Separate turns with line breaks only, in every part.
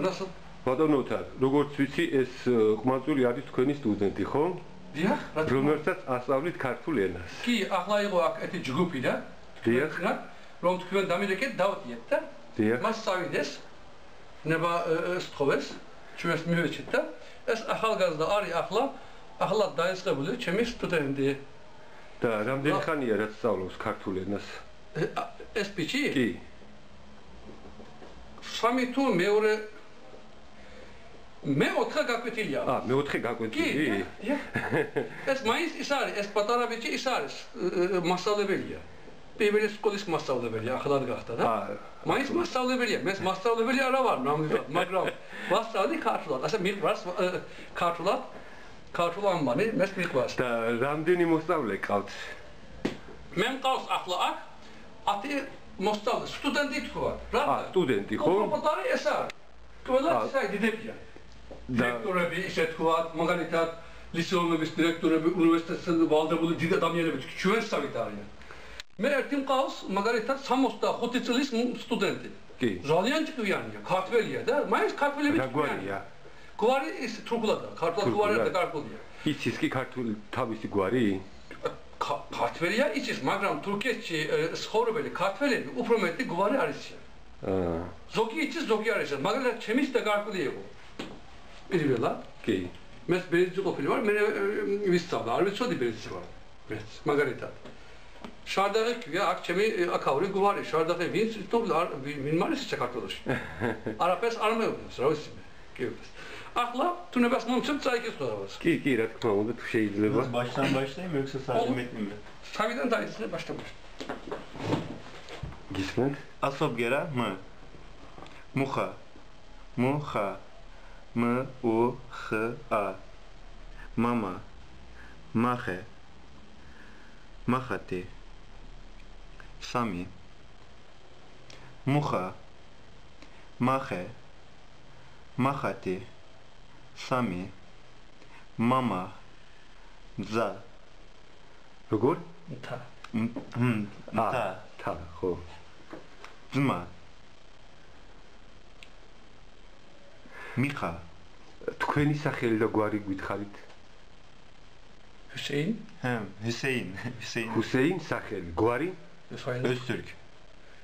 Nasıl?
ბატონოთა, როგორც ვიცი, ეს ყმაწვილი არის თქვენი სტუდენტი, ხო?
დიახ,
რომელსაც ასწავლით ქართულ ენას.
კი, ახლა იყო აქ ერთი ჯგუფი და
დიახ,
რომ თქვენ დამირეკეთ დავდიეთ და
დიახ.
მას წავიდეს ნება სთხოვეს, ჩვენს მივეჩით და ეს ახალგაზრდა არის ახლა დაიწყებული ჩემი სტუდენტი.
და რამდენი ხანია რაც სწავლობს ქართულ ენას?
ეს ბიჭი?
კი.
სამი თუ მეორე მე 4 გაკვეთილია.
მე 4 გაკვეთილი?
კი. ეს მაინც ის არის, ეს პატარა ბიჭი ის არის, მასწავლებელია. პირველი სკოლის მასწავლებელია, ახლად გახდა და მაინც მასწავლებელია, მე მასწავლებელი არა ვარ ნამდვილად, მაგრამ ვასწავლი ქართულად. ასე მიყვარს ქართულ ამბანი, მე მიყვარს.
და რამდენი მოსწავლე ყავთ?
მე მყავს ახლა აქ 10 მოსწავლე, სტუდენტი თქვა. რა?
სტუდენტი ხო?
პატარა ეს არის. ყველა ისე დიდებია. დირექტორები ისე თქვა, მაგალითად ლისეუმების დირექტორები, უნივერსიტეტის ვალდებული დიდ ადამიანები ჩვენსავით არიან. მე ერთი მყავს მაგალითად 65 წლის სტუდენტი.
კი.
ძალიან ჭკვიანია, ქართველია და მაინც ქართველები
ჭკვიანია.
გვარი ის თურქულადაა, ქართულად გვარი და კარგულია.
იცის კი ქართული თავისი გვარი?
ქართველია იცის, მაგრამ თურქეთში ცხოვრობილი ქართველები უფრო მეტი გვარი არ იციან. ზოგი იცის, ზოგი არ იცის, მაგალითად ჩემის და კარგული იყო. პირველად?
კი.
მე ბერძნი ყოფილი ვარ, მე ვისწავლა, არ ვიცოდი ბერძნი ვარ. მეც მაგალითად. შარდაღი ქვია, აქ ჩემი აქაური გვარი, შარდაღი ვინც ვინ არის საქართველოში. არაფერს არ მეუბნებს, რა ვიცი მე. კი. ახლა თუნებას მომცემ წაიკითხავას.
კი, რა თქმა უნდა, თუ შეიძლება.
Baştan başlayayım yoksa sadece metni mi?
თავიდან დაიწყე baştan.
გისმენთ?
Assobgera m. Muxa. Muxa. M U X A. Mama. Maxe. Maxati. Sami. Muxa. Maxe. Maxati. Sami. Mama. Za.
როგორ?
მთა.
თა, ხო.
Zma. Mixa.
თქვენი სახელი და გვარი გითხარით?
Hüseyin.
Hüseyin.
Hüseyin სახელი, გვარი?
Öztürk.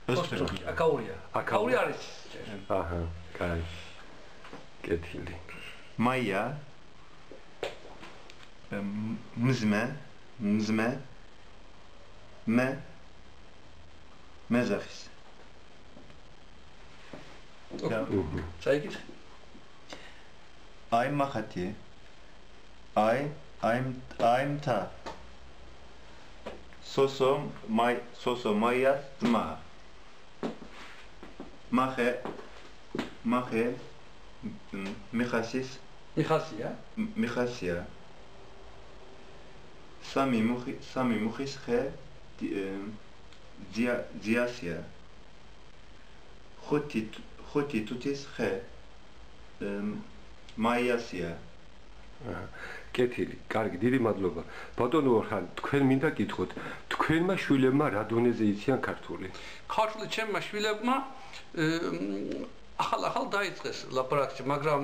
Öztürk. Akauriya. Akauriya არის.
აჰა, კაი. კეთილი.
Maya. Mzme. Mezahis.
Çaygir.
Ay Maxati. I'm ta. Soso Maya Zma. Maxe Mixasia. Sami Muxis xe Diasia. Xoti tutis xe Maiasia.
კეთილი, კარგი, დიდი მადლობა. ბატონო ორხან, თქვენ მინდა გითხოთ, თქვენმა შვილებმა რა დონეზე იციან ქართული?
ქართული ჩემმა შვილებმა ახალ დაიწყეს ლაპარაკი, მაგრამ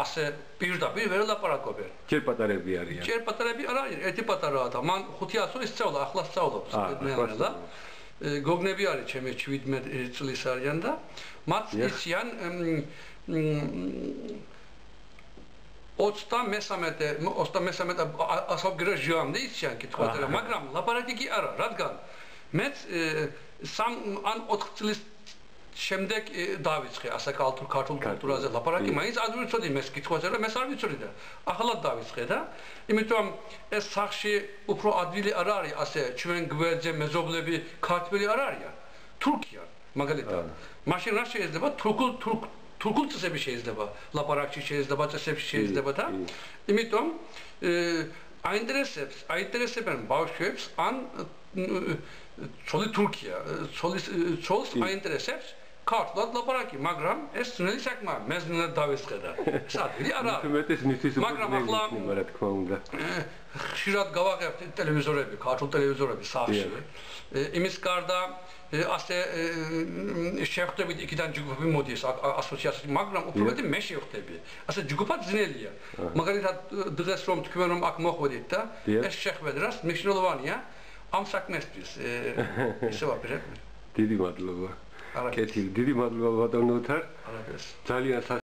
ასე პირდაპირ ვერ ლაპარაკობენ.
ჯერ პატარები არიან.
ჯერ პატარები არ არის, ერთი პატარაა და მან 500 წელი სწავლა, ახლა სწავლობს მეურნეობა და გოგნები არის ჩემი 17 წლის არიან და მათ იციან 33 ასობგერა ჟამდი იციან კითხვა და მაგრამ ლაპარაკი კი არა, რადგან მეც 3 ან 4 წლის შემდეგ დავიწყე ასაკალთურ ქართულ კულტურაზე ლაპარაკი, მაინც არ ვიცოდი მე კითხვაზე და მეც არ ვიცოდი და ახლა დავიწყე და იმიტომ ეს სახში უფრო ადვილი არ არის ასე ჩვენ გვერდზე მეზობლები ქართველი არ არიან, თურქია მაგალითად. მაშინ რა შეიძლება თურქულ წესები შეიძლება, ლაპარაკში შეიძლება, წესებში შეიძლება და იმიტომ აინტერესებენ ბავშვებს ან ცოლი თურქია, ცოლს აინტერესებს ქართულად ლაპარაკი, მაგრამ ეს ძნელი საქმეა, მე ზნელად დავესწრე და ეს ადგილი არა არის.
თუმეტეს მისთვის
მაგრამ ახლა
რა თქმა უნდა.
ხშირად გავაღებთ ტელევიზორები, ქართულ ტელევიზორები სახლში. იმის გარდა ასე შევხვდებით იქიდან ჯგუფები მოდის ასოციაციები, მაგრამ უფრო მეტი მე შევხვდები. ასე ჯგუფად ძნელია. მაგალითად დღეს რომ თქვენ რომ აქ მოხვედით და ეს შეხვედრას მნიშვნელოვანია ამ საქმესთვის. ისე ვაპირებ.
დიდი მადლობა. კეთილი, დიდი მადლობა ბატონო თარ. ძალიან